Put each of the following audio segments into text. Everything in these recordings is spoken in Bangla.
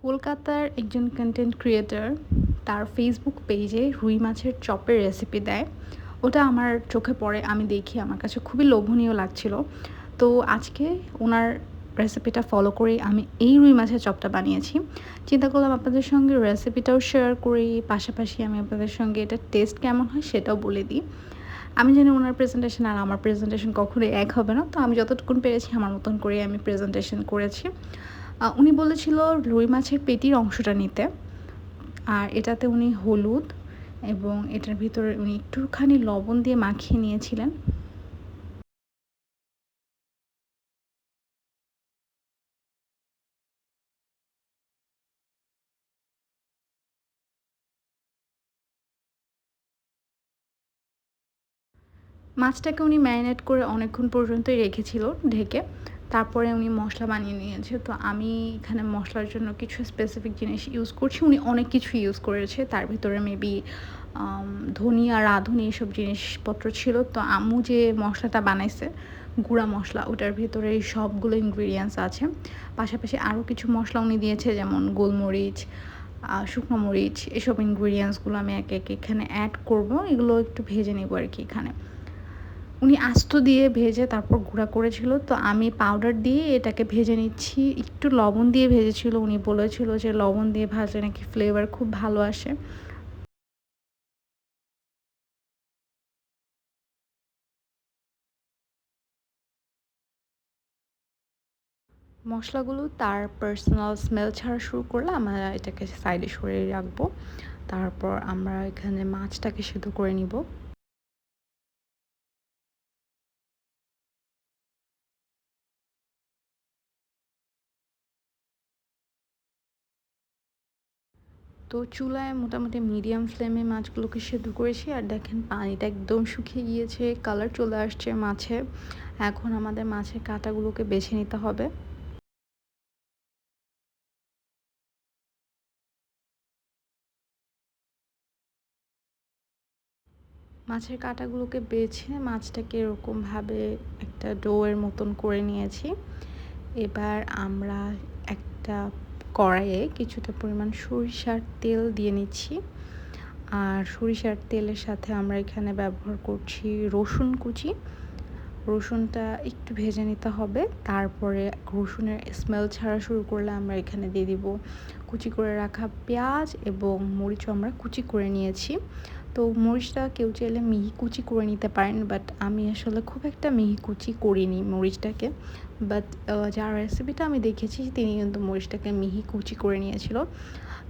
কলকাতার একজন কন্টেন্ট ক্রিয়েটর তার ফেসবুক পেজে রুই মাছের চপের রেসিপি দেয়। ওটা আমার চোখে পড়ে, আমি দেখি আমার কাছে খুবই লোভনীয় লাগছিল। তো আজকে ওনার রেসিপিটা ফলো করেই আমি এই রুই মাছের চপটা বানিয়েছি। চিন্তা করলাম আপনাদের সঙ্গে রেসিপিটাও শেয়ার করি, পাশাপাশি আমি আপনাদের সঙ্গে এটার টেস্ট কেমন হয় সেটাও বলে দিই। আমি জানি ওনার প্রেজেন্টেশন আর আমার প্রেজেন্টেশন কখনোই এক হবে না। তো আমি যতটুকুন পেরেছি আমার মতন করে আমি প্রেজেন্টেশন করেছি। উনি বলেছিল রুই মাছের পেটির অংশটা নিতে। আর এটাতে উনি হলুদ এবং এটার ভিতরে উনি একটুখানি লবণ দিয়ে মাখিয়ে নিয়েছিলেন। মাছটাকে উনি ম্যারিনেট করে অনেকক্ষণ পর্যন্তই রেখেছিল ঢেকে। তারপরে উনি মশলা বানিয়ে নিয়েছে। তো আমি এখানে মশলার জন্য কিছু স্পেসিফিক জিনিস ইউজ করছি। উনি অনেক কিছু ইউজ করেছে। তার ভিতরে মেবি ধনিয়া, রাঁধুনি এসব জিনিসপত্র ছিল। তো আম্মু যে মশলাটা বানাইছে, গুঁড়া মশলা, ওটার ভিতরে সবগুলো ইনগ্রিডিয়েন্টস আছে। পাশাপাশি আরও কিছু মশলা উনি দিয়েছে, যেমন গোলমরিচ, শুকনো মরিচ, এসব ইনগ্রিডিয়েন্টসগুলো আমি একে একে এখানে অ্যাড করব। এগুলো একটু ভেজে নেব আর কি এখানে। উনি আস্ত দিয়ে ভেজে তারপর গুঁড়া করেছিল। তো আমি পাউডার দিয়ে এটাকে ভেজে নিচ্ছি। একটু লবণ দিয়ে ভেজেছিল। উনি বলেছিল যে লবণ দিয়ে ভাজলে নাকি ফ্লেভার খুব ভালো আসে। মশলাগুলো তার পার্সোনাল স্মেল ছাড়া শুরু করলে আমরা এটাকে সাইডে সরিয়ে রাখবো। তারপর আমরা এখানে মাছটাকে সেদ্ধ করে নিব। তো চুলায় মোটামুটি মিডিয়াম ফ্লেমে মাছগুলোকে সেদ্ধ করেছি। আর দেখেন পানিটা একদম শুকিয়ে গিয়েছে, কালার চলে আসছে মাছে। এখন আমাদের মাছের কাঁটাগুলোকে বেছে নিতে হবে। মাছের কাঁটাগুলোকে বেছে মাছটাকে এরকমভাবে একটা ডোয়ের মতন করে নিয়েছি। এবার আমরা একটা কড়াইয়ে কিছুটা পরিমাণ সরিষার তেল দিয়ে নিচ্ছি। আর সরিষার তেলের সাথে আমরা এখানে ব্যবহার করছি রসুন কুচি। রসুনটা একটু ভেজে নিতে হবে। তারপরে রসুনের স্মেল ছাড়া শুরু করলে আমরা এখানে দিয়ে দিব কুচি করে রাখা পেঁয়াজ এবং মরিচও আমরা কুচি করে নিয়েছি। তো মরিচটা কেউ চাইলে মিহি কুচি করে নিতে পারেন, বাট আমি আসলে খুব একটা মিহি কুচি করিনি মরিচটাকে। বাট যার রেসিপিটা আমি দেখেছি তিনি কিন্তু মরিচটাকে মিহি কুচি করে নিয়েছিল।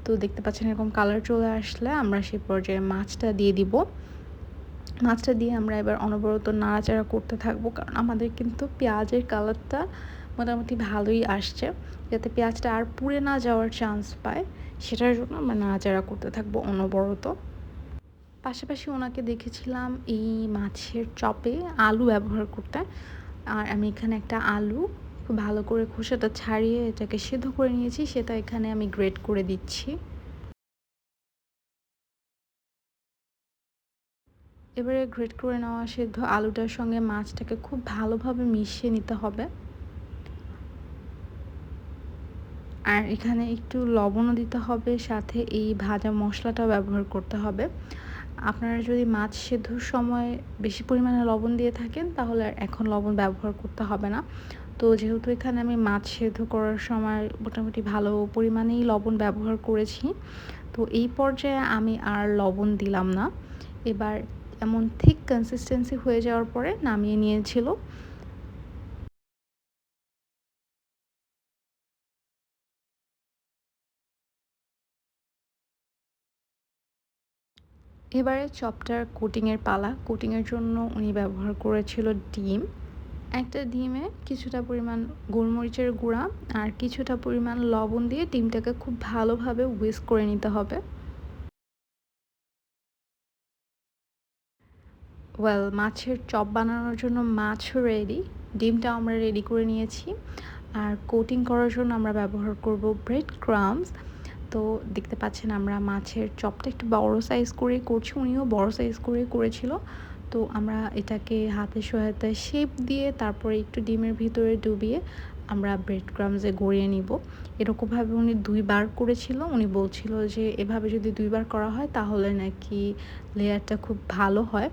তো দেখতে পাচ্ছেন এরকম কালার চলে আসলে আমরা সেই পর্যায়ে মাছটা দিয়ে দিব। মাছটা দিয়ে আমরা এবার অনবরত নাড়াচাড়া করতে থাকবো, কারণ আমাদের কিন্তু পেঁয়াজের কালারটা মোটামুটি ভালোই আসছে। যাতে পেঁয়াজটা আর পুড়ে না যাওয়ার চান্স পায়, সেটার জন্য আমরা নাড়াচাড়া করতে থাকবো অনবরত। পাশাপাশি ওনাকে দেখেছিলাম এই মাছের চপে আলু ব্যবহার করতে। আর আমি এখানে একটা আলু খুব ভালো করে খোসাটা ছাড়িয়ে এটাকে সেদ্ধ করে নিয়েছি, সেটা এখানে আমি গ্রেট করে দিচ্ছি। এবারে গ্রেট করে নেওয়া সেদ্ধ আলুটার সঙ্গে মাছটাকে খুব ভালোভাবে মিশিয়ে নিতে হবে। আর এখানে একটু লবণও দিতে হবে, সাথে এই ভাজা মশলাটাও ব্যবহার করতে হবে। আপনারা যদি মাছ সেদ্ধর সময় বেশি পরিমাণে লবণ দিয়ে থাকেন তাহলে আর এখন লবণ ব্যবহার করতে হবে না। তো যেহেতু এখানে আমি মাছ সেদ্ধ করার সময় মোটামুটি ভালো পরিমাণেই লবণ ব্যবহার করেছি, তো এই পর্যায়ে আমি আর লবণ দিলাম না। এবার এমন থিক কনসিস্টেন্সি হয়ে যাওয়ার পরে নামিয়ে নিয়েছিল। এবারে চপটার কোটিংয়ের পালা। কোটিংয়ের জন্য উনি ব্যবহার করেছিল ডিম। একটা ডিমে কিছুটা পরিমাণ গোলমরিচের গুঁড়া আর কিছুটা পরিমাণ লবণ দিয়ে ডিমটাকে খুব ভালোভাবে হুইস্ক করে নিতে হবে। ওয়েল, মাছের চপ বানানোর জন্য মাছও রেডি, ডিমটাও আমরা রেডি করে নিয়েছি। আর কোটিং করার জন্য আমরা ব্যবহার করব ব্রেড ক্রাম্বস। তো দেখতে পাচ্ছেন আমরা মাছের চপটা একটু বড় সাইজ করে করছি, উনিও বড় সাইজ করে করেছিল। তো আমরা এটাকে হাতের সহায়তায় শেপ দিয়ে তারপরে একটু ডিমের ভিতরে ডুবিয়ে আমরা ব্রেড ক্রামসে গড়িয়ে নিব। এরকমভাবে উনি 2 বার করেছিল। উনি বলছিল যে এভাবে যদি 2 বার করা হয় তাহলে নাকি লেয়ারটা খুব ভালো হয়।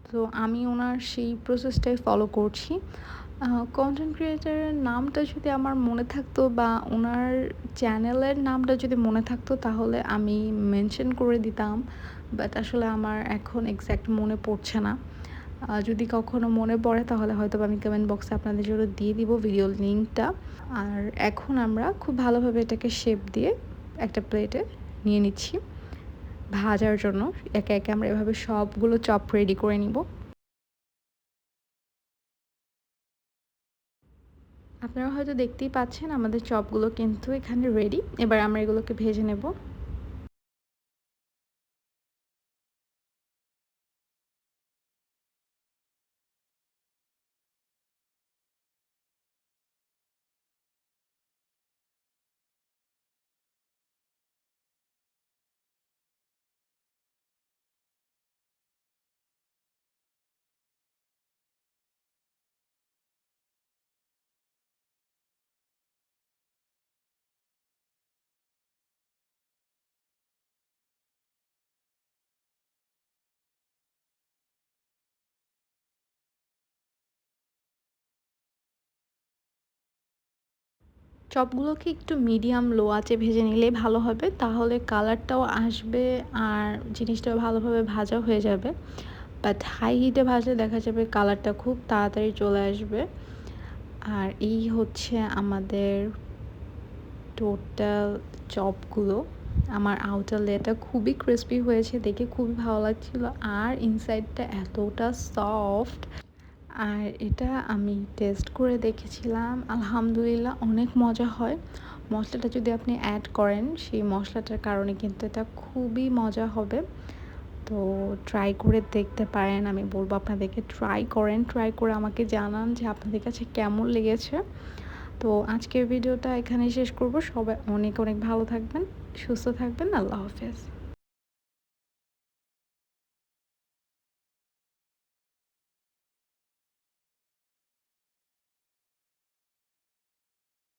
তো আমি ওনার সেই প্রসেসটাই ফলো করছি। কনটেন্ট ক্রিয়েটরের নামটা যদি আমার মনে থাকতো বা ওনার চ্যানেলের নামটা যদি মনে থাকতো তাহলে আমি মেনশন করে দিতাম। বাট আসলে আমার এখন এক্স্যাক্ট মনে পড়ছে না। যদি কখনো মনে পড়ে তাহলে হয়তোবা আমি কমেন্ট বক্সে আপনাদের জন্য দিয়ে দিব ভিডিওর লিঙ্কটা। আর এখন আমরা খুব ভালোভাবে এটাকে শেপ দিয়ে একটা প্লেটে নিয়ে নিচ্ছি ভাজার জন্য। একে একে আমরা এভাবে সবগুলো চপ রেডি করে নিব। আপনারা হয়তো দেখতেই পাচ্ছেন আমাদের চপগুলো কিন্তু এখানে রেডি। এবার আমরা এগুলোকে ভেজে নেব। চপগুলোকে একটু মিডিয়াম লো আঁচে ভেজে নিলেই ভালো হবে, তাহলে কালারটাও আসবে আর জিনিসটাও ভালোভাবে ভাজা হয়ে যাবে। বাট হাই হিটে ভাজলে দেখা যাবে কালারটা খুব তাড়াতাড়ি চলে আসবে। আর এই হচ্ছে আমাদের টোটাল চপগুলো। আমার আউটার লেয়ারটা খুবই ক্রিস্পি হয়েছে, দেখে খুবই ভালো লাগছিল আর ইনসাইডটা এতটা সফট। আর এটা আমি টেস্ট করে দেখেছিলাম, আলহামদুলিল্লাহ অনেক মজা হয়। মশলাটা যদি আপনি অ্যাড করেন সেই মশলাটার কারণে কিন্তু এটা খুবই মজা হবে। তো ট্রাই করে দেখতে পারেন, আমি বলবো আপনাদেরকে ট্রাই করেন, ট্রাই করে আমাকে জানান যে আপনাদের কাছে কেমন লেগেছে। তো আজকের ভিডিওটা এখানেই শেষ করব। সবাই অনেক অনেক ভালো থাকবেন, সুস্থ থাকবেন। আল্লাহ হাফেজ।